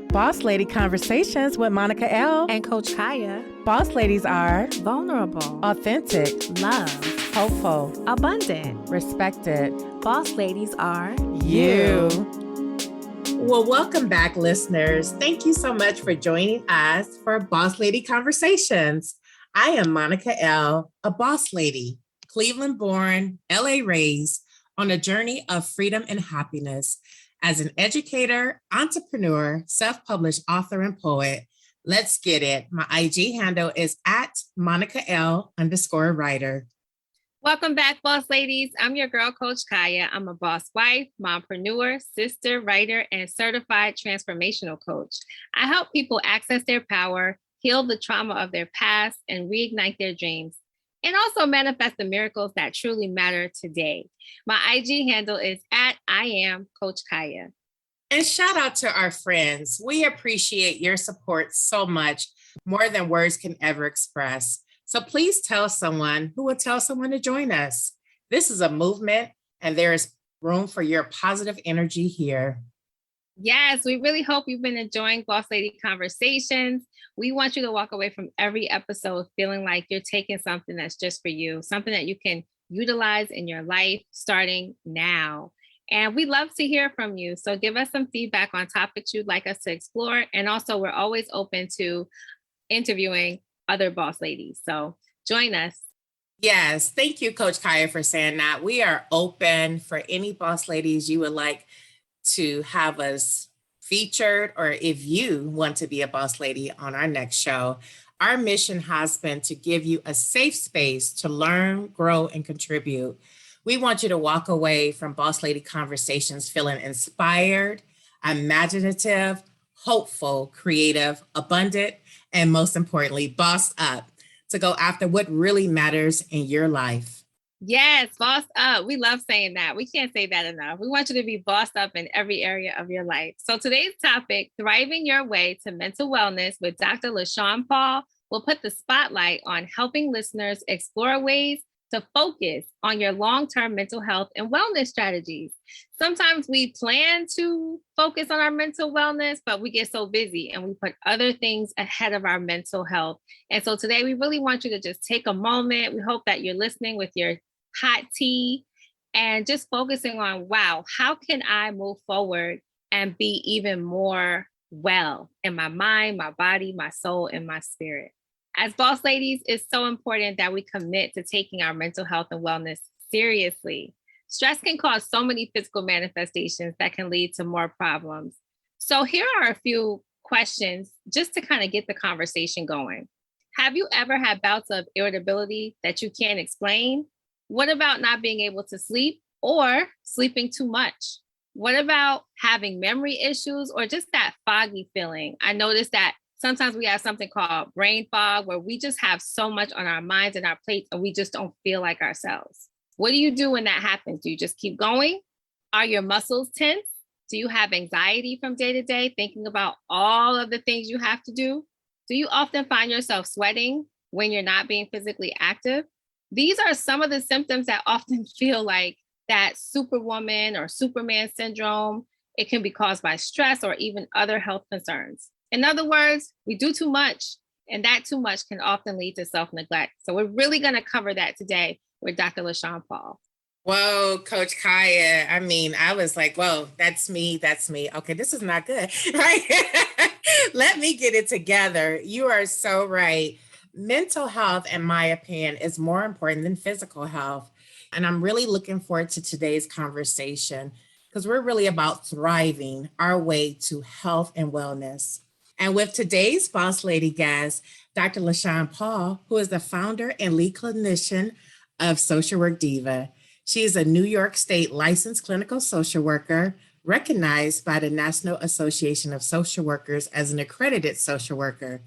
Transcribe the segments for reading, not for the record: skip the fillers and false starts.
Boss Lady Conversations with Monica L. and Coach Kaya. Boss ladies are Vulnerable, authentic, love, hopeful, abundant. respected. Boss ladies are You. Well, welcome back, listeners. Thank you so much for joining us for Boss Lady Conversations. I am Monica L., a boss lady, Cleveland-born, LA raised, on a journey of freedom and happiness. As an educator, entrepreneur, self-published author, and poet, let's get it. My IG handle is at MonicaL_writer. Welcome back, boss ladies. I'm your girl, Coach Kaya. I'm a boss wife, mompreneur, sister, writer, and certified transformational coach. I help people access their power, heal the trauma of their past, and reignite their dreams, and also manifest the miracles that truly matter today. My IG handle is at I am Coach Kaya. And shout out to our friends. We appreciate your support so much, more than words can ever express. So please tell someone who will tell someone to join us. This is a movement, and there is room for your positive energy here. Yes, we really hope you've been enjoying Boss Lady Conversations. We want you to walk away from every episode feeling like you're taking something that's just for you, something that you can utilize in your life starting now. And we love to hear from you. So give us some feedback on topics you'd like us to explore. And also, we're always open to interviewing other boss ladies. So join us. Yes, thank you, Coach Kaya, for saying that. We are open for any boss ladies you would like to have us featured, or if you want to be a boss lady on our next show. Our mission has been to give you a safe space to learn, grow, and contribute. We want you to walk away from Boss Lady Conversations feeling inspired, imaginative, hopeful, creative, abundant, and most importantly, bossed up to go after what really matters in your life. Yes, bossed up. We love saying that. We can't say that enough. We want you to be bossed up in every area of your life. So today's topic, Thriving Your Way to Mental Wellness with Dr. LaShawn Paul, will put the spotlight on helping listeners explore ways to focus on your long-term mental health and wellness strategies. Sometimes we plan to focus on our mental wellness, but we get so busy and we put other things ahead of our mental health. And so today we really want you to just take a moment. We hope that you're listening with your hot tea and just focusing on, wow, how can I move forward and be even more well in my mind, my body, my soul, and my spirit? As boss ladies, it's so important that we commit to taking our mental health and wellness seriously. Stress can cause so many physical manifestations that can lead to more problems. So here are a few questions just to kind of get the conversation going. Have you ever had bouts of irritability that you can't explain? What about not being able to sleep or sleeping too much? What about having memory issues or just that foggy feeling? I noticed that sometimes we have something called brain fog, where we just have so much on our minds and our plates and we just don't feel like ourselves. What do you do when that happens? Do you just keep going? Are your muscles tense? Do you have anxiety from day to day, thinking about all of the things you have to do? Do you often find yourself sweating when you're not being physically active? These are some of the symptoms that often feel like that Superwoman or Superman syndrome. It can be caused by stress or even other health concerns. In other words, we do too much, and that too much can often lead to self-neglect. So we're really going to cover that today with Dr. LaShawn Paul. Whoa, Coach Kaya. I mean, I was like, whoa, that's me. Okay, this is not good, right? Let me get it together. You are so right. Mental health, in my opinion, is more important than physical health. And I'm really looking forward to today's conversation because we're really about thriving our way to health and wellness. And with today's boss lady guest, Dr. LaShawn Paul, who is the founder and lead clinician of Social Work Diva. She is a New York State licensed clinical social worker, recognized by the National Association of Social Workers as an accredited social worker.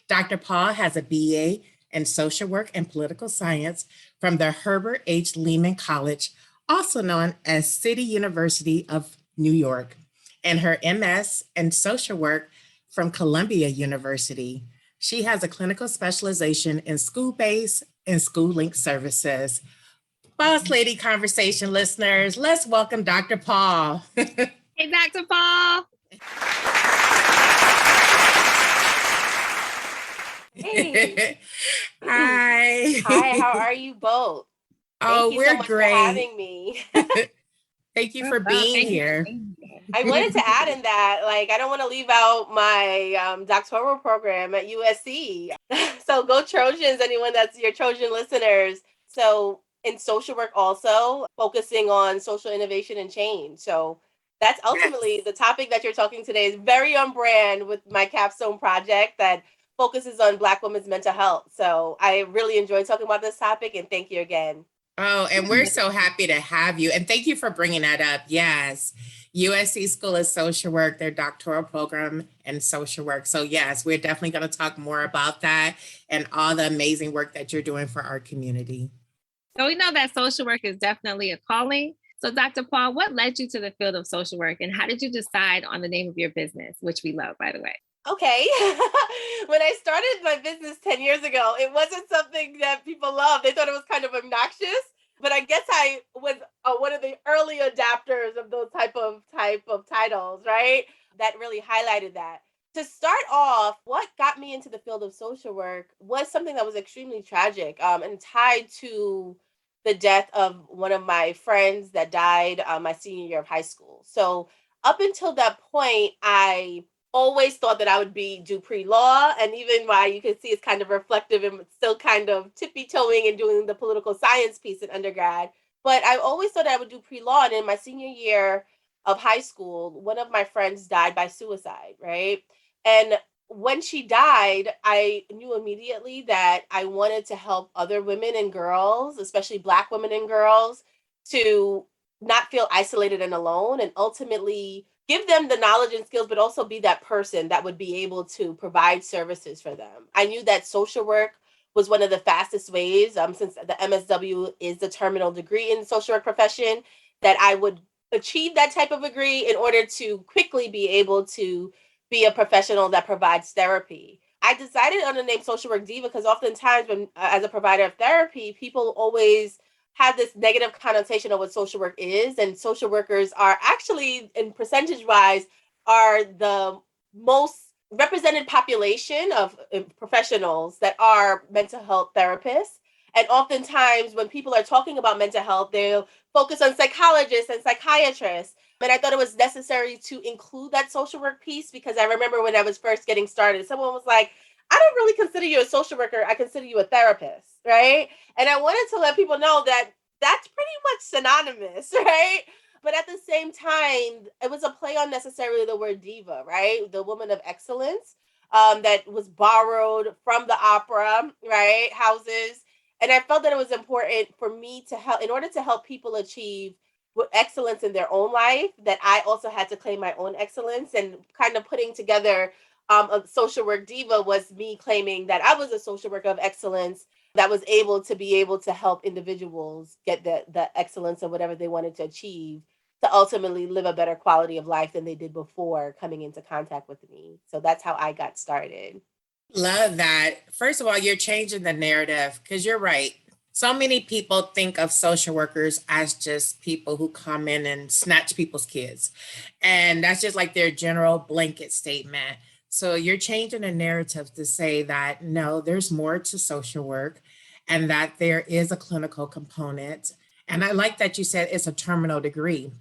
Dr. Paul has a BA in social work and political science from the Herbert H. Lehman College, also known as City University of New York, and her MS in social work from Columbia University. She has a clinical specialization in school-based and school-linked services. Boss Lady Conversation listeners, let's welcome Dr. Paul. Hey, Dr. Paul. Hey. Hi. Hi, how are you both? Oh, Thank you so we're much for great. having me. Thank you Well, for being thank you for here. being here. I wanted to add in that, like, I don't want to leave out my doctoral program at USC. So go Trojans, anyone that's your Trojan listeners. So in social work also, focusing on social innovation and change. So that's ultimately Yes. the topic that you're talking today is very on brand with my capstone project that focuses on Black women's mental health. So I really enjoyed talking about this topic and thank you again. Oh, and we're so happy to have you. And thank you for bringing that up. Yes. USC School of Social Work, their doctoral program in social work. So, yes, we're definitely going to talk more about that and all the amazing work that you're doing for our community. So we know that social work is definitely a calling. So Dr. Paul, what led you to the field of social work and how did you decide on the name of your business, which we love, by the way? Okay. When I started my business 10 years ago, it wasn't something that people loved. They thought it was kind of obnoxious. But I guess I was one of the early adapters of those type of titles, right? That really highlighted that. To start off, what got me into the field of social work was something that was extremely tragic and tied to the death of one of my friends that died my senior year of high school. So up until that point, I always thought that I would do pre-law, and even why you can see it's kind of reflective and still kind of tippy-toeing and doing the political science piece in undergrad. But I always thought I would do pre-law, and in my senior year of high school, one of my friends died by suicide, right? And when she died, I knew immediately that I wanted to help other women and girls, especially Black women and girls, to not feel isolated and alone, and ultimately give them the knowledge and skills, but also be that person that would be able to provide services for them. I knew that social work was one of the fastest ways, since the MSW is the terminal degree in the social work profession, that I would achieve that type of degree in order to quickly be able to be a professional that provides therapy. I decided on the name Social Work Diva because oftentimes when, as a provider of therapy, people always have this negative connotation of what social work is, and social workers are actually, in percentage wise, are the most represented population of professionals that are mental health therapists. And oftentimes when people are talking about mental health, they'll focus on psychologists and psychiatrists. And I thought it was necessary to include that social work piece because I remember when I was first getting started, someone was like, I don't really consider you a social worker. I consider you a therapist, right? And I wanted to let people know that that's pretty much synonymous, right? But at the same time, it was a play on necessarily the word diva, right? The woman of excellence, that was borrowed from the opera, right? Houses. And I felt that it was important for me to help, in order to help people achieve excellence in their own life, that I also had to claim my own excellence, and kind of putting together a social work diva was me claiming that I was a social worker of excellence that was able to help individuals get the excellence of whatever they wanted to achieve, to ultimately live a better quality of life than they did before coming into contact with me. So that's how I got started. Love that. First of all, you're changing the narrative because you're right. So many people think of social workers as just people who come in and snatch people's kids. And that's just like their general blanket statement. So you're changing the narrative to say that no, there's more to social work and that there is a clinical component. And I like that you said it's a terminal degree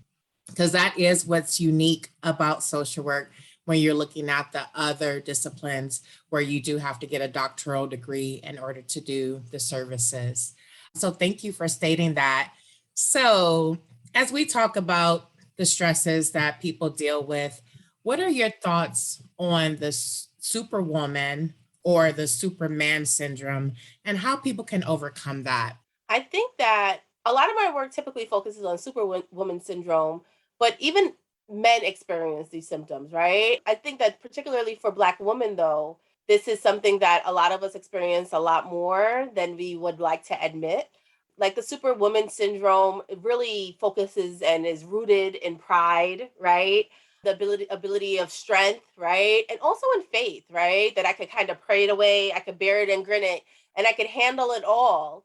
because that is what's unique about social work when you're looking at the other disciplines where you do have to get a doctoral degree in order to do the services. So thank you for stating that. So as we talk about the stresses that people deal with, what are your thoughts on the superwoman or the superman syndrome and how people can overcome that? I think that a lot of my work typically focuses on superwoman syndrome, but even men experience these symptoms, right? I think that particularly for Black women, though, this is something that a lot of us experience a lot more than we would like to admit. Like the superwoman syndrome, it really focuses and is rooted in pride, right? The ability of strength, right? And also in faith, right? That I could kind of pray it away, I could bear it and grin it, and I could handle it all.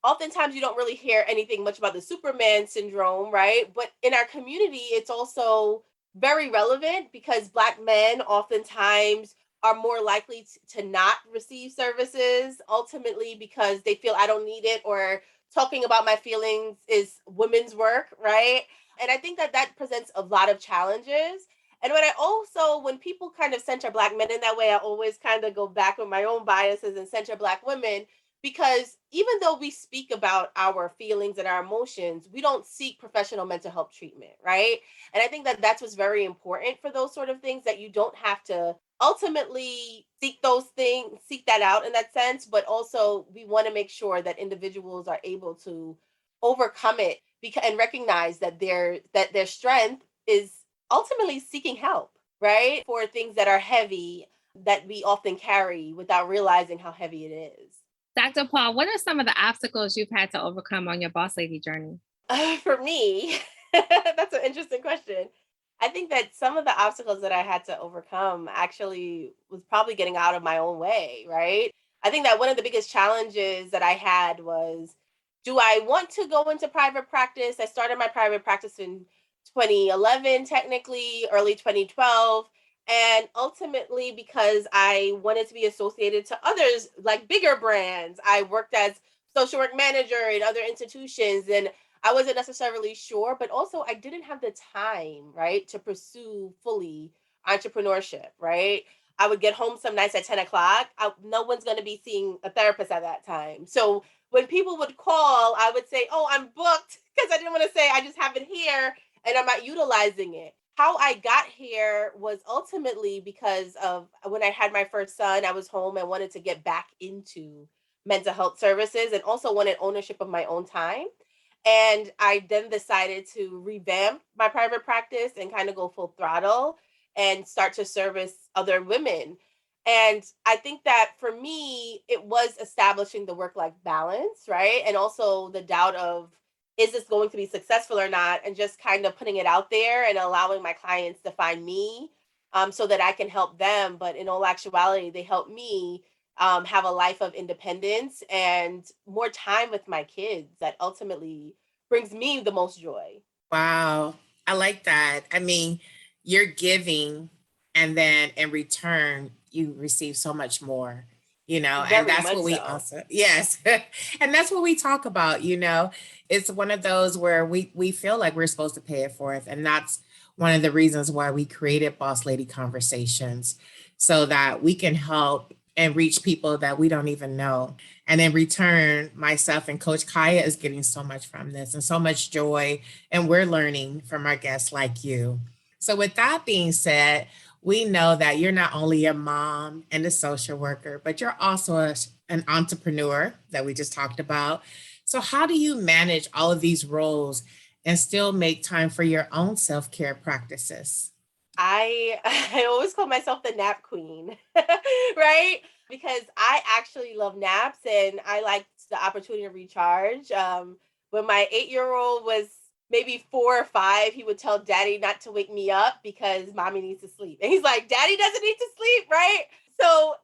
Oftentimes you don't really hear anything much about the Superman syndrome, right? But in our community, it's also very relevant because Black men oftentimes are more likely to not receive services, ultimately because they feel I don't need it, or talking about my feelings is women's work, right? And I think that that presents a lot of challenges. And when people kind of center Black men in that way, I always kind of go back with my own biases and center Black women, because even though we speak about our feelings and our emotions, we don't seek professional mental health treatment, right? And I think that that's what's very important for those sort of things, that you don't have to ultimately seek those things, seek that out in that sense. But also, we want to make sure that individuals are able to overcome it and recognize that their strength is ultimately seeking help, right? For things that are heavy that we often carry without realizing how heavy it is. Dr. Paul, what are some of the obstacles you've had to overcome on your boss lady journey? For me, that's an interesting question. I think that some of the obstacles that I had to overcome actually was probably getting out of my own way, right? I think that one of the biggest challenges that I had was, do I want to go into private practice? I started my private practice in 2011, technically, early 2012. And ultimately, because I wanted to be associated to others, like bigger brands, I worked as social work manager in other institutions, and I wasn't necessarily sure, but also I didn't have the time, right, to pursue fully entrepreneurship, right? I would get home some nights at 10 o'clock. No one's going to be seeing a therapist at that time. So when people would call, I would say, oh, I'm booked, because I didn't want to say I just have it here and I'm not utilizing it. How I got here was ultimately because of when I had my first son, I was home and wanted to get back into mental health services and also wanted ownership of my own time. And I then decided to revamp my private practice and kind of go full throttle and start to service other women. And I think that for me, it was establishing the work life balance, right? And also the doubt of, is this going to be successful or not? And just kind of putting it out there and allowing my clients to find me, so that I can help them. But in all actuality, they help me have a life of independence and more time with my kids that ultimately brings me the most joy. Wow. I like that. I mean, you're giving, and then in return, you receive so much more, and Very that's much what we so. also, yes. And that's what we talk about, it's one of those where we feel like we're supposed to pay it forth. And that's one of the reasons why we created Boss Lady Conversations, so that we can help and reach people that we don't even know. And in return, myself and Coach Kaya is getting so much from this and so much joy, and we're learning from our guests like you. So, with that being said, we know that you're not only a mom and a social worker, but you're also an entrepreneur that we just talked about. So, how do you manage all of these roles and still make time for your own self care practices? I I always call myself the nap queen, right? Because I actually love naps and I like the opportunity to recharge. When my 8-year-old was maybe 4 or 5, he would tell daddy not to wake me up because mommy needs to sleep. And he's like, daddy doesn't need to sleep, right? So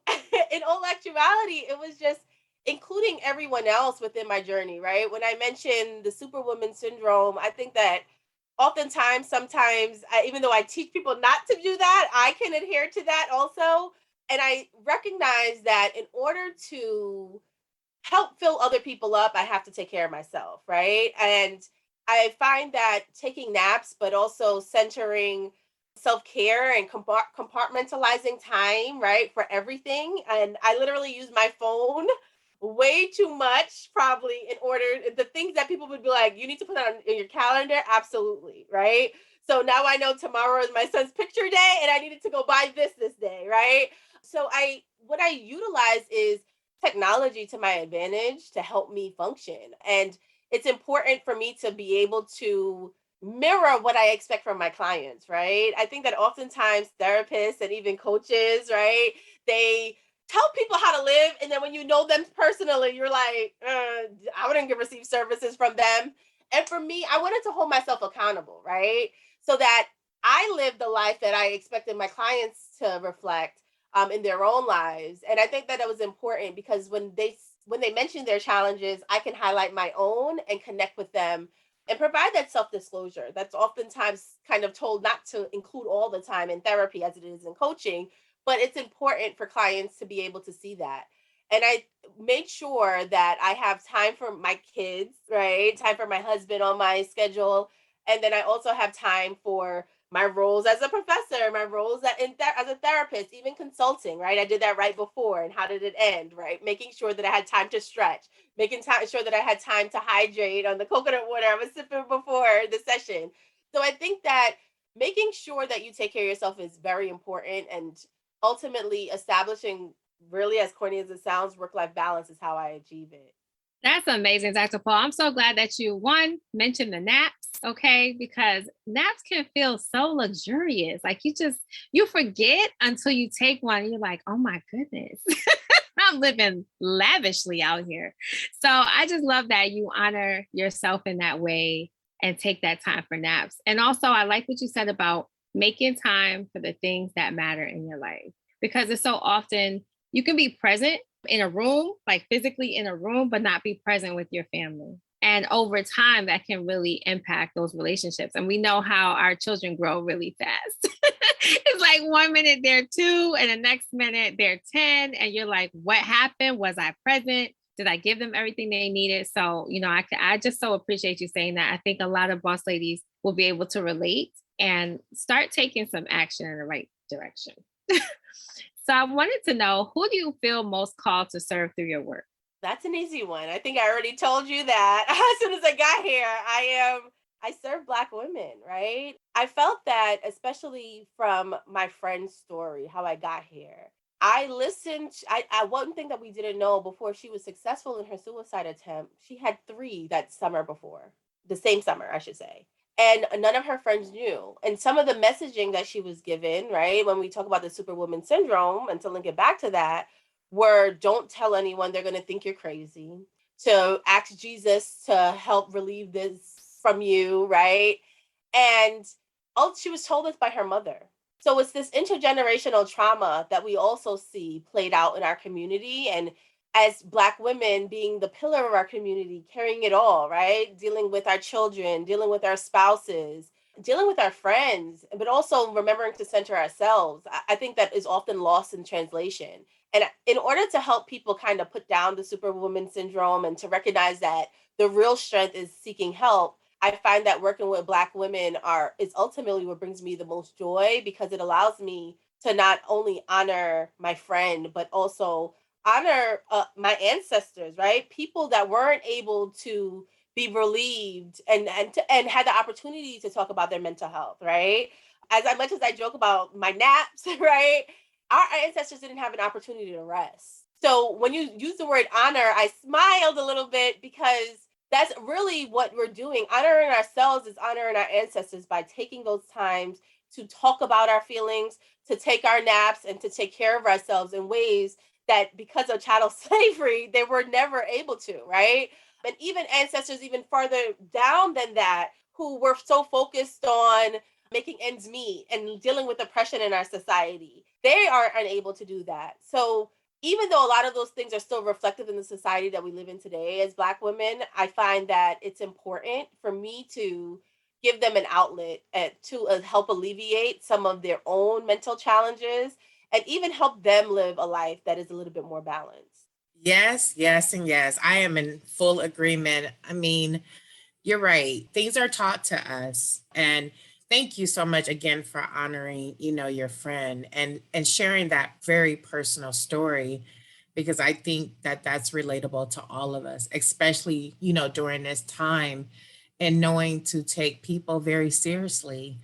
in all actuality, it was just including everyone else within my journey, right? When I mentioned the Superwoman Syndrome, I think that oftentimes, sometimes, even though I teach people not to do that, I can adhere to that also. And I recognize that in order to help fill other people up, I have to take care of myself, right? And I find that taking naps, but also centering self care and compartmentalizing time, right, for everything. And I literally use my phone way too much, probably, in order the things that people would be like, you need to put that on in your calendar. Absolutely, right? So now I know tomorrow is my son's picture day and I needed to go buy this day, right? So what I utilize is technology to my advantage to help me function. And it's important for me to be able to mirror what I expect from my clients, right? I think that oftentimes therapists and even coaches, right, they tell people how to live. And then when you know them personally, you're like, I wouldn't get receive services from them. And for me, I wanted to hold myself accountable, right? So that I live the life that I expected my clients to reflect in their own lives. And I think that it was important because when they mention their challenges, I can highlight my own and connect with them and provide that self-disclosure. That's oftentimes kind of told not to include all the time in therapy as it is in coaching, but it's important for clients to be able to see that. And I made sure that I have time for my kids, right? Time for my husband on my schedule. And then I also have time for my roles as a professor, my roles as a therapist, even consulting, right? I did that right before. And how did it end, right? Making sure that I had time to stretch, sure that I had time to hydrate on the coconut water I was sipping before the session. So I think that making sure that you take care of yourself is very important, and ultimately establishing, really as corny as it sounds, work-life balance is how I achieve it. That's amazing, Dr. Paul. I'm so glad that you, one, mentioned the naps, okay? Because naps can feel so luxurious. Like you forget until you take one and you're like, oh my goodness, I'm living lavishly out here. So I just love that you honor yourself in that way and take that time for naps. And also, I like what you said about making time for the things that matter in your life, because it's so often you can be present in a room, like physically in a room, but not be present with your family. And over time, that can really impact those relationships. And we know how our children grow really fast. It's like 1 minute they're 2 and the next minute they're 10. And you're like, what happened? Was I present? Did I give them everything they needed? So, I just so appreciate you saying that. I think a lot of boss ladies will be able to relate and start taking some action in the right direction. So I wanted to know, who do you feel most called to serve through your work? That's an easy one. I think I already told you that as soon as I got here. I serve Black women, right? I felt that, especially from my friend's story, how I got here. I listened. One thing that we didn't know, before she was successful in her suicide attempt, she had 3 that summer before, the same summer, I should say. And none of her friends knew. And some of the messaging that she was given, right, when we talk about the Superwoman Syndrome, and to link it back to that, were, don't tell anyone, they're going to think you're crazy. To ask Jesus to help relieve this from you, right? And she was told this by her mother. So it's this intergenerational trauma that we also see played out in our community. And as Black women, being the pillar of our community, carrying it all, right? Dealing with our children, dealing with our spouses, dealing with our friends, but also remembering to center ourselves. I think that is often lost in translation. And in order to help people kind of put down the Superwoman Syndrome and to recognize that the real strength is seeking help, I find that working with Black women is ultimately what brings me the most joy, because it allows me to not only honor my friend, but also honor my ancestors, right? People that weren't able to be relieved and had the opportunity to talk about their mental health, right? As much as I joke about my naps, right? Our ancestors didn't have an opportunity to rest. So when you use the word honor, I smiled a little bit, because that's really what we're doing. Honoring ourselves is honoring our ancestors by taking those times to talk about our feelings, to take our naps, and to take care of ourselves in ways that, because of chattel slavery, they were never able to, right? And even ancestors even farther down than that, who were so focused on making ends meet and dealing with oppression in our society, they are unable to do that. So even though a lot of those things are still reflected in the society that we live in today as Black women, I find that it's important for me to give them an outlet to help alleviate some of their own mental challenges, and even help them live a life that is a little bit more balanced. Yes, yes, and yes. I am in full agreement. I mean, you're right. Things are taught to us. And thank you so much again for honoring, your friend and sharing that very personal story, because I think that that's relatable to all of us, especially, during this time, and knowing to take people very seriously.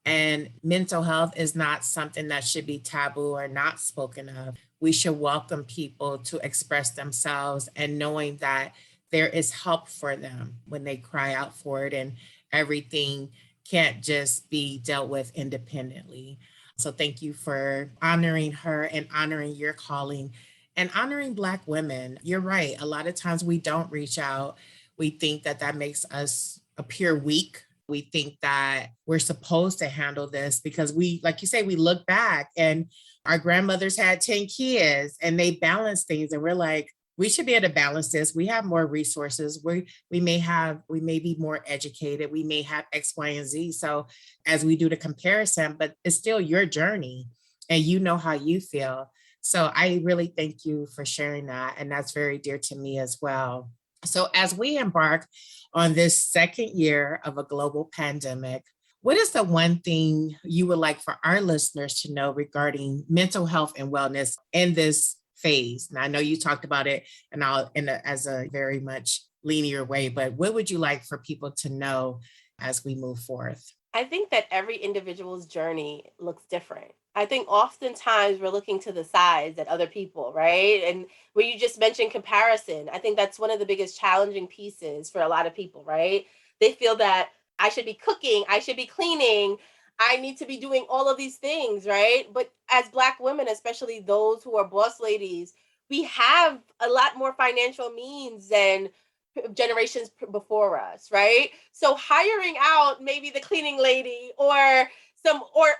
And mental health is not something that should be taboo or not spoken of. We should welcome people to express themselves, and knowing that there is help for them when they cry out for it, and everything can't just be dealt with independently. So thank you for honoring her and honoring your calling and honoring Black women. You're right. A lot of times we don't reach out. We think that that makes us appear weak. We think that we're supposed to handle this because we, like you say, we look back and our grandmothers had 10 kids and they balanced things. And we're like, we should be able to balance this. We have more resources. We may be more educated. We may have X, Y, and Z. So as we do the comparison, but it's still your journey and you know how you feel. So I really thank you for sharing that. And that's very dear to me as well. So as we embark on this second year of a global pandemic, what is the one thing you would like for our listeners to know regarding mental health and wellness in this phase? Now, I know you talked about it as a very much linear way, but what would you like for people to know as we move forth? I think that every individual's journey looks different. I think oftentimes we're looking to the sides at other people, right? And where you just mentioned comparison, I think that's one of the biggest challenging pieces for a lot of people, right? They feel that I should be cooking, I should be cleaning, I need to be doing all of these things, right? But as Black women, especially those who are boss ladies, we have a lot more financial means than generations before us, right? So hiring out maybe the cleaning lady or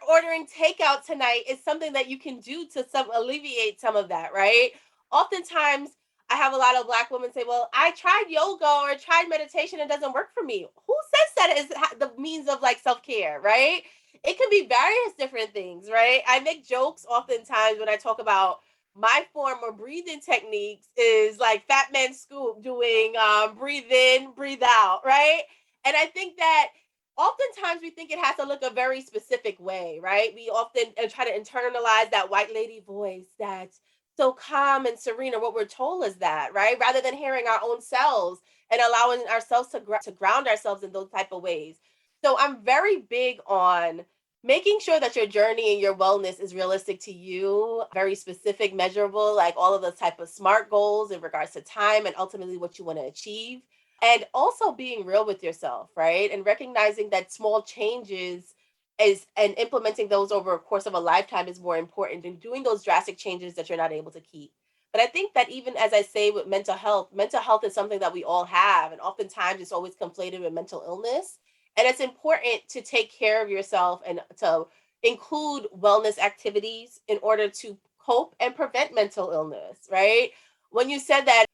ordering takeout tonight is something that you can do to alleviate some of that, right? Oftentimes I have a lot of Black women say, well, I tried yoga or tried meditation, it doesn't work for me. Who says that is the means of like self-care, right? It can be various different things, right? I make jokes oftentimes when I talk about my form of breathing techniques is like Fat Man Scoop doing breathe in, breathe out, right? And I think that oftentimes we think it has to look a very specific way, right? We often try to internalize that white lady voice that's so calm and serene, or what we're told is that, right? Rather than hearing our own selves and allowing ourselves to ground ourselves in those type of ways. So I'm very big on making sure that your journey and your wellness is realistic to you, very specific, measurable, like all of those type of SMART goals in regards to time and ultimately what you want to achieve. And also being real with yourself, right? And recognizing that small changes and implementing those over a course of a lifetime is more important than doing those drastic changes that you're not able to keep. But I think that even as I say with mental health is something that we all have. And oftentimes it's always conflated with mental illness. And it's important to take care of yourself and to include wellness activities in order to cope and prevent mental illness, right? When you said that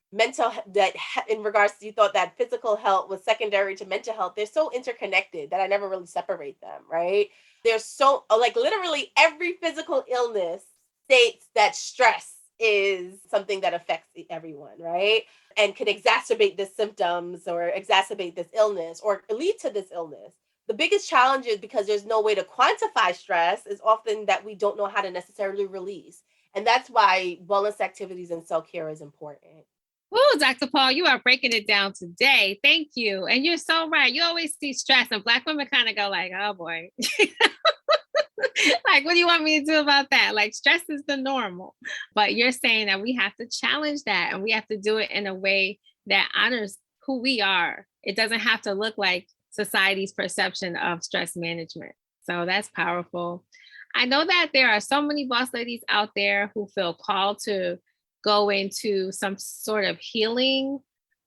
in regards to, you thought that physical health was secondary to mental health, they're so interconnected that I never really separate them, right? They're so, like, literally every physical illness states that stress is something that affects everyone, right? And can exacerbate the symptoms or exacerbate this illness or lead to this illness. The biggest challenge is because there's no way to quantify stress is often that we don't know how to necessarily release. And that's why wellness activities and self-care is important. Oh, Dr. Paul, you are breaking it down today. Thank you. And you're so right. You always see stress and Black women kind of go like, oh boy. Like, what do you want me to do about that? Like, stress is the normal. But you're saying that we have to challenge that and we have to do it in a way that honors who we are. It doesn't have to look like society's perception of stress management. So that's powerful. I know that there are so many boss ladies out there who feel called to go into some sort of healing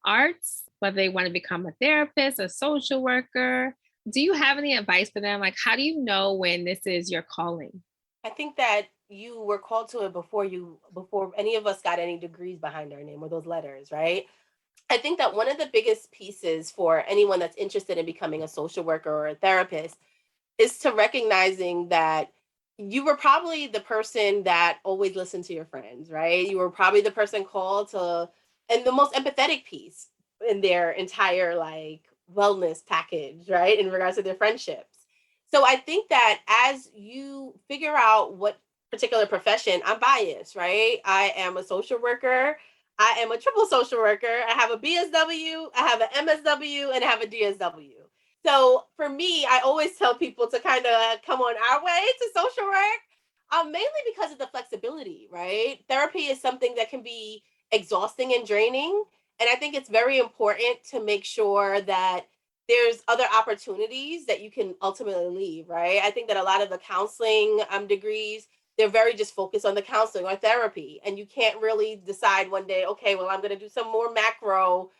arts, whether they want to become a therapist, a social worker. Do you have any advice for them? Like, how do you know when this is your calling? I think that you were called to it before any of us got any degrees behind our name or those letters, right? I think that one of the biggest pieces for anyone that's interested in becoming a social worker or a therapist is to recognizing that you were probably the person that always listened to your friends, right? You were probably the person called to, and the most empathetic piece in their entire like wellness package, right? In regards to their friendships. So I think that as you figure out what particular profession, I'm biased, right? I am a social worker. I am a triple social worker. I have a BSW, I have an MSW, and I have a DSW. So for me, I always tell people to kind of come on our way to social work, mainly because of the flexibility, right? Therapy is something that can be exhausting and draining. And I think it's very important to make sure that there's other opportunities that you can ultimately leave, right? I think that a lot of the counseling degrees, they're very just focused on the counseling or therapy. And you can't really decide one day, okay, well, I'm going to do some more macro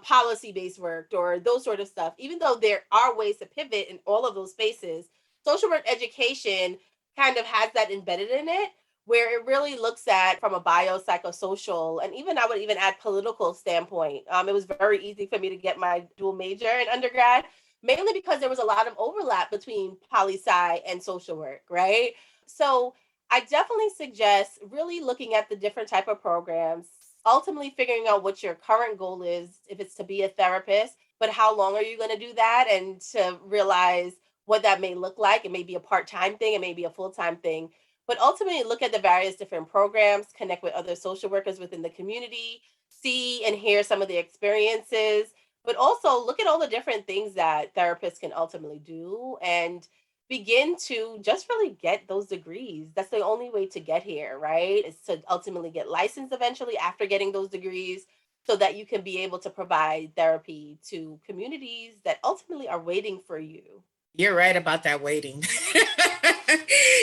policy-based work or those sort of stuff. Even though there are ways to pivot in all of those spaces, social work education kind of has that embedded in it, where it really looks at from a biopsychosocial and even I would even add political standpoint. It was very easy for me to get my dual major in undergrad, mainly because there was a lot of overlap between poli sci and social work, right? So I definitely suggest really looking at the different type of programs, ultimately figuring out what your current goal is, if it's to be a therapist, but how long are you going to do that, and to realize what that may look like. It may be a part-time thing, it may be a full-time thing, but ultimately look at the various different programs, connect with other social workers within the community, see and hear some of the experiences, but also look at all the different things that therapists can ultimately do and begin to just really get those degrees. That's the only way to get here, right? Is to ultimately get licensed eventually after getting those degrees so that you can be able to provide therapy to communities that ultimately are waiting for you. You're right about that waiting.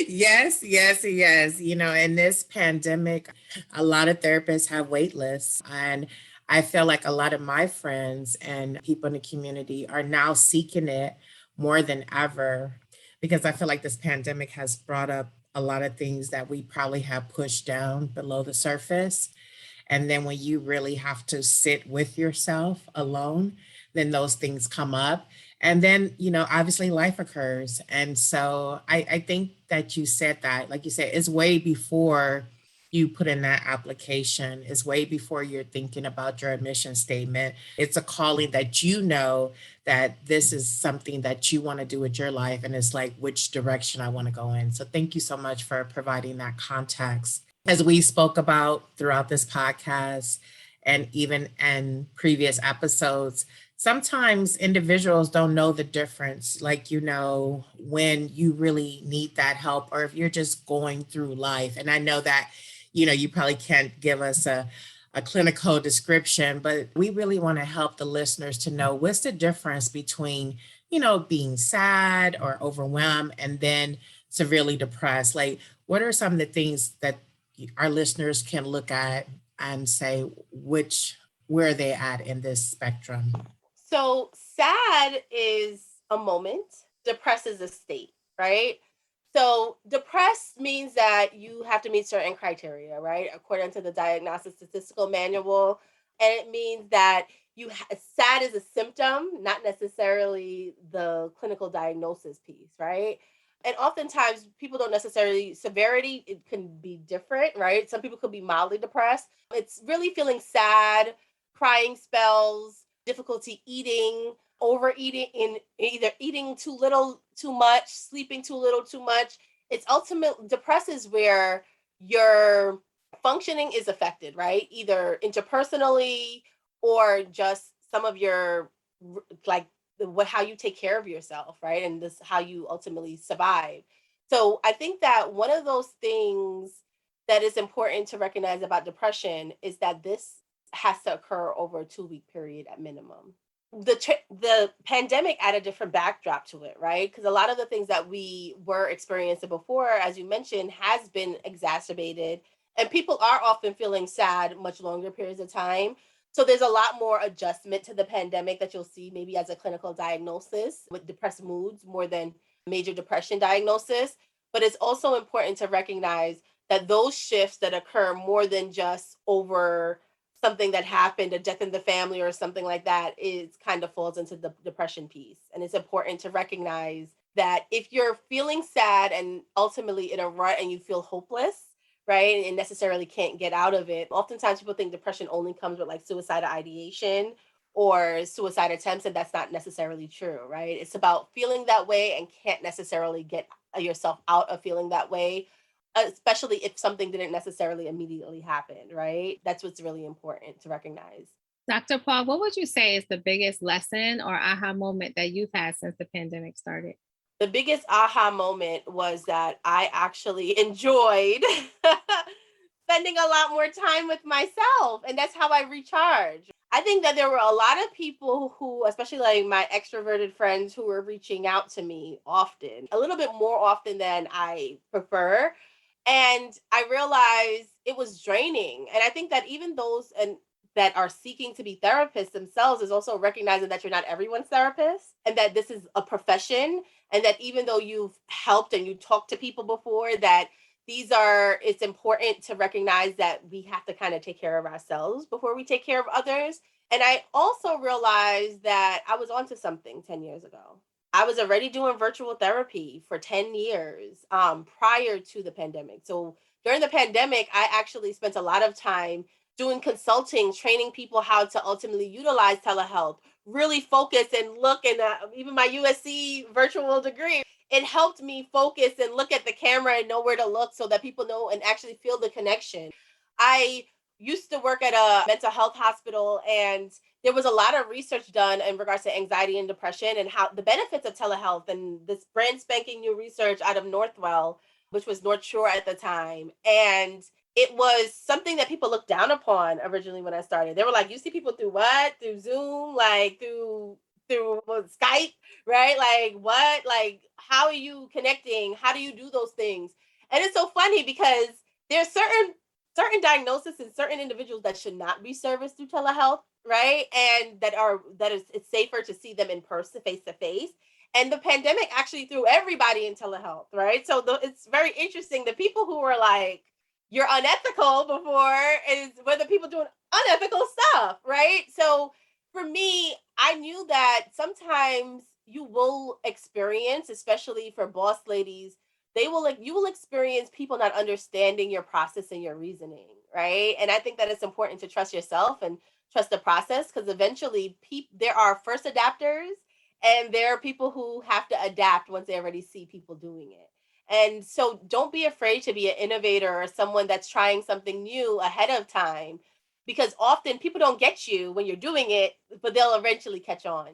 Yes, yes, yes. In this pandemic, a lot of therapists have wait lists. And I feel like a lot of my friends and people in the community are now seeking it more than ever because I feel like this pandemic has brought up a lot of things that we probably have pushed down below the surface. And then when you really have to sit with yourself alone, then those things come up. And then, obviously life occurs. And so I think that you said that, like you said, it's way before you put in that application, it's way before you're thinking about your admission statement. It's a calling that that this is something that you want to do with your life. And it's like which direction I want to go in. So thank you so much for providing that context. As we spoke about throughout this podcast and even in previous episodes, sometimes individuals don't know the difference, like, when you really need that help or if you're just going through life. And I know that, you probably can't give us a clinical description, but we really want to help the listeners to know what's the difference between, being sad or overwhelmed and then severely depressed. Like, what are some of the things that our listeners can look at and say where are they at in this spectrum? So sad is a moment, depressed is a state, right? So depressed means that you have to meet certain criteria, right? According to the Diagnostic Statistical Manual. And it means that sad is a symptom, not necessarily the clinical diagnosis piece, right? And oftentimes people don't necessarily severity, it can be different, right? Some people could be mildly depressed. It's really feeling sad, crying spells, difficulty eating, overeating, in either eating too little, too much, sleeping too little, too much. It's ultimately depressed is where your functioning is affected, right? Either interpersonally or just some of your like how you take care of yourself, right? And this how you ultimately survive. So I think that one of those things that is important to recognize about depression is that this has to occur over a 2-week period at minimum. The pandemic added a different backdrop to it, right? Because a lot of the things that we were experiencing before, as you mentioned, has been exacerbated, and people are often feeling sad much longer periods of time. So there's a lot more adjustment to the pandemic that you'll see maybe as a clinical diagnosis with depressed moods more than major depression diagnosis. But it's also important to recognize that those shifts that occur more than just over something that happened, a death in the family or something like that, is kind of falls into the depression piece. And it's important to recognize that if you're feeling sad and ultimately in a rut and you feel hopeless, right, and necessarily can't get out of it, oftentimes people think depression only comes with like suicidal ideation or suicide attempts, and that's not necessarily true, right? It's about feeling that way and can't necessarily get yourself out of feeling that way, especially if something didn't necessarily immediately happen, right? That's what's really important to recognize. Dr. Paul, what would you say is the biggest lesson or aha moment that you've had since the pandemic started? The biggest aha moment was that I actually enjoyed spending a lot more time with myself. And that's how I recharge. I think that there were a lot of people who, especially like my extroverted friends, who were reaching out to me often, a little bit more often than I prefer. And I realized it was draining. And I think that even those and that are seeking to be therapists themselves is also recognizing that you're not everyone's therapist and that this is a profession, and that even though you've helped and you talked to people before, that it's important to recognize that we have to kind of take care of ourselves before we take care of others. And I also realized that I was onto something 10 years ago. I was already doing virtual therapy for 10 years prior to the pandemic. So during the pandemic, I actually spent a lot of time doing consulting, training people how to ultimately utilize telehealth, really focus and look, and even my USC virtual degree, it helped me focus and look at the camera and know where to look so that people know and actually feel the connection. I used to work at a mental health hospital, and there was a lot of research done in regards to anxiety and depression and how the benefits of telehealth, and this brand spanking new research out of Northwell, which was North Shore at the time. And it was something that people looked down upon originally when I started. They were like, you see people through what? Through Zoom, like through Skype, right? Like what? Like how are you connecting? How do you do those things? And it's so funny because there's certain diagnoses in certain individuals that should not be serviced through telehealth, right? And it's safer to see them in person, face to face. And the pandemic actually threw everybody in telehealth, right? So it's very interesting. The people who were like, you're unethical before is whether people doing unethical stuff, right? So for me, I knew that sometimes you will experience, especially for boss ladies, you will experience people not understanding your process and your reasoning, right? And I think that it's important to trust yourself and trust the process, because eventually there are first adapters and there are people who have to adapt once they already see people doing it. And so don't be afraid to be an innovator or someone that's trying something new ahead of time, because often people don't get you when you're doing it, but they'll eventually catch on.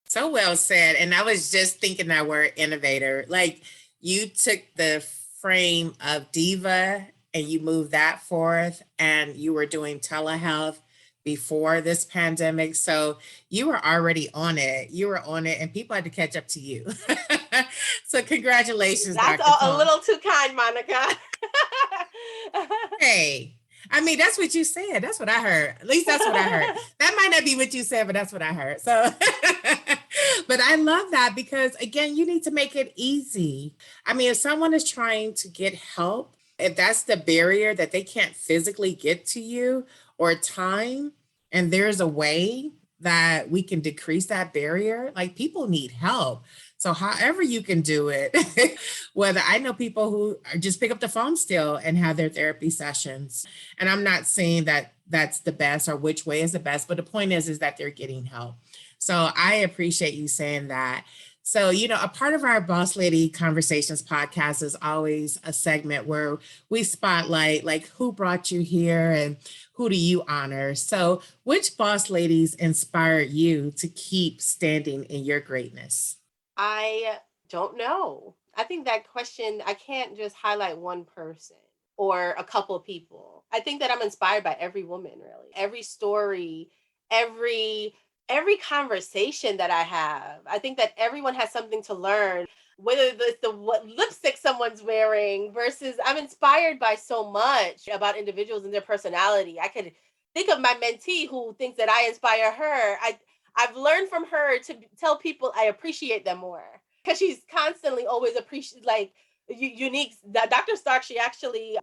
So well said. And I was just thinking that word innovator. Like you took the frame of Diva and you moved that forth, and you were doing telehealth before this pandemic. So you were already on it. You were on it, and people had to catch up to you. So congratulations, That's Dr. a Paul. little too kind, Monica. Hey, I mean, that's what you said. That's what I heard. At least that's what I heard. That might not be what you said, but that's what I heard. So, but I love that because, again, you need to make it easy. I mean, if someone is trying to get help, if that's the barrier that they can't physically get to you or time, and there's a way that we can decrease that barrier, like people need help. So however you can do it, whether I know people who just pick up the phone still and have their therapy sessions. And I'm not saying that that's the best or which way is the best, but the point is that they're getting help. So I appreciate you saying that. So, a part of our Boss Lady Conversations podcast is always a segment where we spotlight like who brought you here and who do you honor. So which boss ladies inspired you to keep standing in your greatness? I don't know. I think that question, I can't just highlight one person or a couple of people. I think that I'm inspired by every woman, really. Every story, every conversation that I have. I think that everyone has something to learn, whether it's what lipstick someone's wearing versus I'm inspired by so much about individuals and their personality. I could think of my mentee who thinks that I inspire her. I've learned from her to tell people I appreciate them more, because she's constantly always unique. Dr. Stark, she actually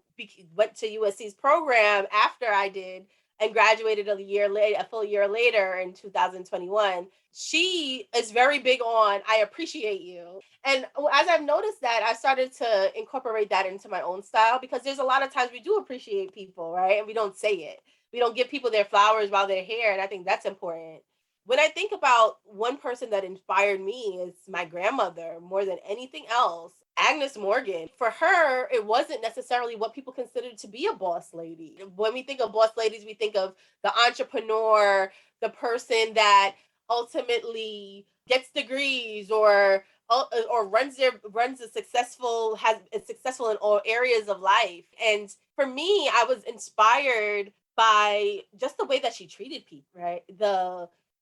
went to USC's program after I did and graduated a full year later in 2021. She is very big on, I appreciate you. And as I've noticed that, I started to incorporate that into my own style, because there's a lot of times we do appreciate people, right? And we don't say it. We don't give people their flowers while they're here. And I think that's important. When I think about one person that inspired me, is my grandmother more than anything else, Agnes Morgan. For her, it wasn't necessarily what people considered to be a boss lady. When we think of boss ladies, we think of the entrepreneur, the person that ultimately gets degrees or is successful in all areas of life. And for me, I was inspired by just the way that she treated people, right?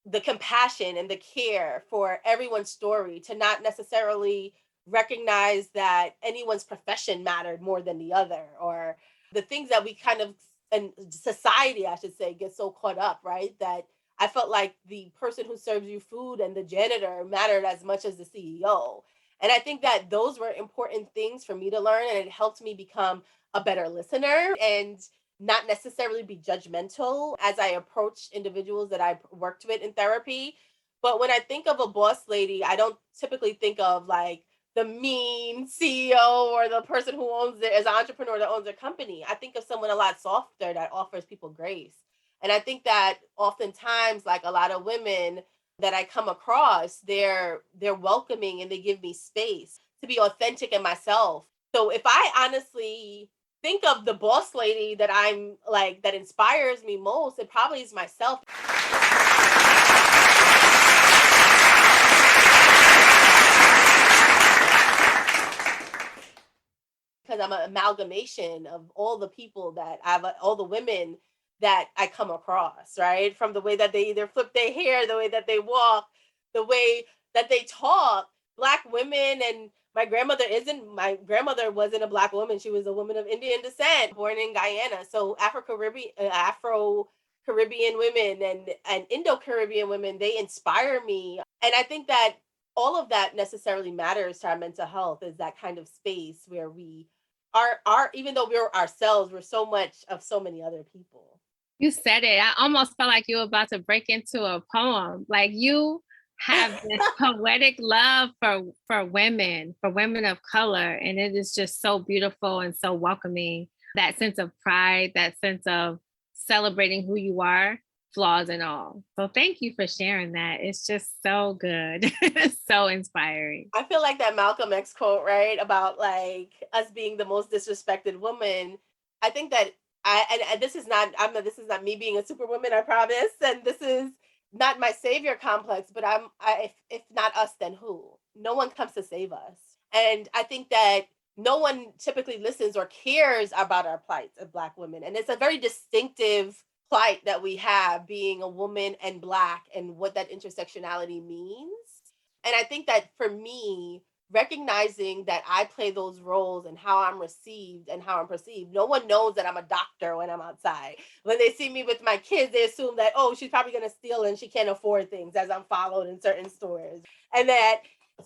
The compassion and the care for everyone's story, to not necessarily recognize that anyone's profession mattered more than the other, or the things that we kind of, in society, I should say, get so caught up, right? That I felt like the person who serves you food and the janitor mattered as much as the CEO. And I think that those were important things for me to learn, and it helped me become a better listener and not necessarily be judgmental as I approach individuals that I worked with in therapy. But when I think of a boss lady, I don't typically think of like the mean CEO or the person who owns it as an entrepreneur that owns their company. I think of someone a lot softer that offers people grace. And I think that oftentimes, like a lot of women that I come across, they're welcoming and they give me space to be authentic in myself. So if I honestly think of the boss lady that I'm like that inspires me most, it probably is myself. Because I'm an amalgamation of all the people that all the women that I come across, right? From the way that they either flip their hair, the way that they walk, the way that they talk. Black women, and my grandmother wasn't a Black woman. She was a woman of Indian descent, born in Guyana. So Afro Caribbean women and Indo Caribbean women, they inspire me. And I think that all of that necessarily matters to our mental health, is that kind of space where we are, even though we're ourselves, we're so much of so many other people. You said it. I almost felt like you were about to break into a poem. Like you have this poetic love for women of color. And it is just so beautiful and so welcoming. That sense of pride, that sense of celebrating who you are, flaws and all. So thank you for sharing that. It's just so good. So inspiring. I feel like that Malcolm X quote, right? About like us being the most disrespected woman. I think that and this is not me being a superwoman, I promise. And this is not my savior complex, but if not us, then who? No one comes to save us. And I think that no one typically listens or cares about our plights of Black women. And it's a very distinctive plight that we have, being a woman and Black, and what that intersectionality means. And I think that for me, recognizing that I play those roles and how I'm received and how I'm perceived, no one knows that I'm a doctor when I'm outside. When they see me with my kids, they assume that, oh, she's probably going to steal and she can't afford things, as I'm followed in certain stores.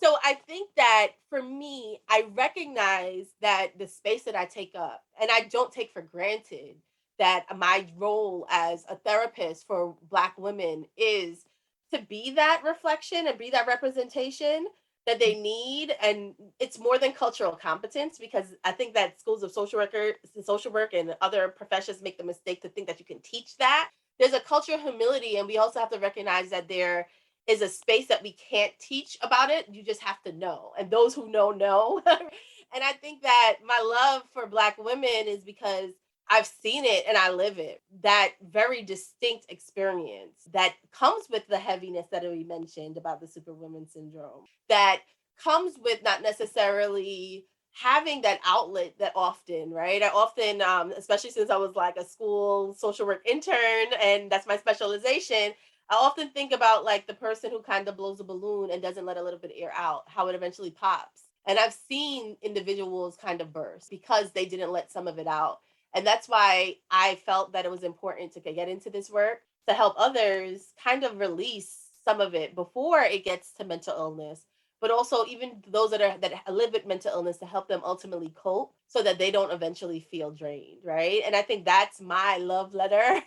So I think that for me, I recognize that the space that I take up, and I don't take for granted that my role as a therapist for Black women is to be that reflection and be that representation that they need. And it's more than cultural competence, because I think that schools of social work and other professions make the mistake to think that you can teach that. There's a culture of humility, and we also have to recognize that there is a space that we can't teach about it. You just have to know. And those who know. And I think that my love for Black women is because I've seen it and I live it. That very distinct experience that comes with the heaviness that we mentioned about the Superwoman Syndrome, that comes with not necessarily having that outlet that often, right? I often, especially since I was like a school social work intern and that's my specialization, I often think about like the person who kind of blows a balloon and doesn't let a little bit of air out, how it eventually pops. And I've seen individuals kind of burst because they didn't let some of it out. And that's why I felt that it was important to get into this work, to help others kind of release some of it before it gets to mental illness, but also even those that live with mental illness, to help them ultimately cope so that they don't eventually feel drained, right? And I think that's my love letter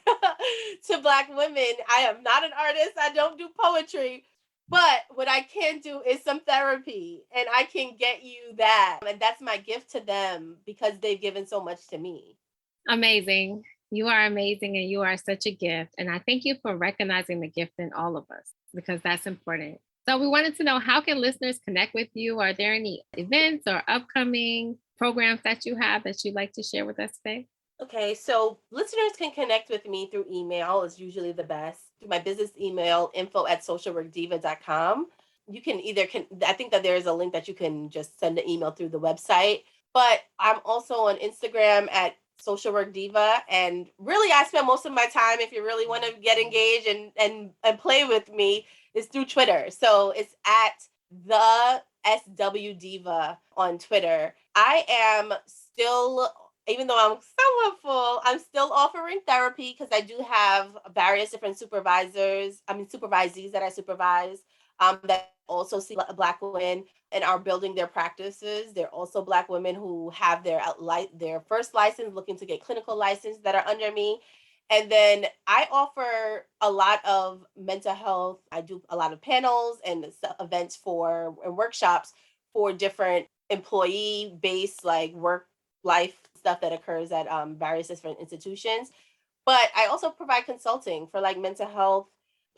to Black women. I am not an artist. I don't do poetry. But what I can do is some therapy, and I can get you that. And that's my gift to them because they've given so much to me. Amazing. You are amazing and you are such a gift. And I thank you for recognizing the gift in all of us, because that's important. So we wanted to know, how can listeners connect with you? Are there any events or upcoming programs that you have that you'd like to share with us today? Okay, so listeners can connect with me through email, is usually the best. Through my business email, info@socialworkdiva.com. You can I think that there is a link that you can just send an email through the website. But I'm also on Instagram at Social Work Diva. And really, I spend most of my time, if you really want to get engaged and play with me, is through Twitter. So it's at the SW Diva on Twitter. I am still, even though I'm somewhat full, I'm still offering therapy because I do have various different supervisees that I supervise that also see Black women. and are building their practices. They're also Black women who have their first license, looking to get clinical license, that are under me. And then I offer a lot of mental health. I do a lot of panels and events and workshops for different employee-based, like, work life stuff that occurs at various different institutions. But I also provide consulting for, like, mental health,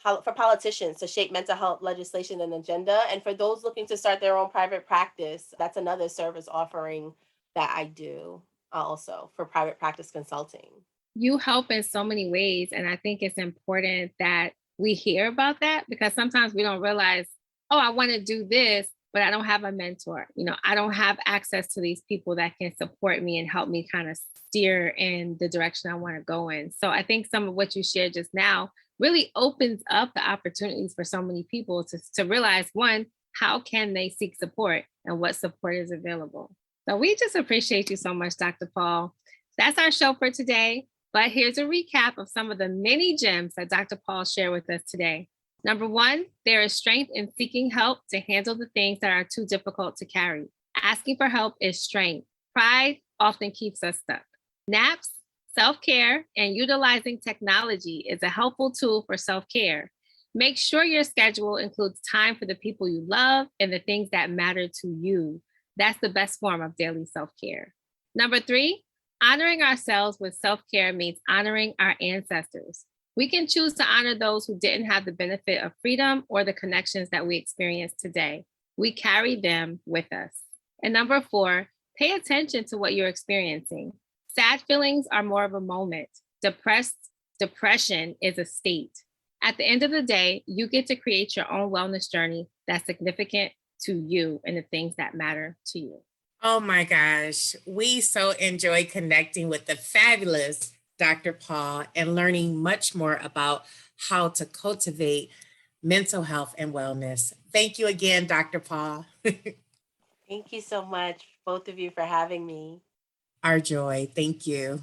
for politicians to shape mental health legislation and agenda. And for those looking to start their own private practice, that's another service offering that I do also for private practice consulting. You help in so many ways. And I think it's important that we hear about that, because sometimes we don't realize, oh, I want to do this, but I don't have a mentor. I don't have access to these people that can support me and help me kind of steer in the direction I want to go in. So I think some of what you shared just now really opens up the opportunities for so many people to realize, one, how can they seek support and what support is available. So we just appreciate you so much, Dr. Paul. That's our show for today. But here's a recap of some of the many gems that Dr. Paul shared with us today. Number one, there is strength in seeking help to handle the things that are too difficult to carry. Asking for help is strength. Pride often keeps us stuck. Naps, self-care, and utilizing technology is a helpful tool for self-care. Make sure your schedule includes time for the people you love and the things that matter to you. That's the best form of daily self-care. Number three, honoring ourselves with self-care means honoring our ancestors. We can choose to honor those who didn't have the benefit of freedom or the connections that we experience today. We carry them with us. And number four, pay attention to what you're experiencing. Sad feelings are more of a moment. Depression is a state. At the end of the day, you get to create your own wellness journey that's significant to you and the things that matter to you. Oh my gosh, we so enjoy connecting with the fabulous Dr. Paul and learning much more about how to cultivate mental health and wellness. Thank you again, Dr. Paul. Thank you so much, both of you, for having me. Our joy. Thank you.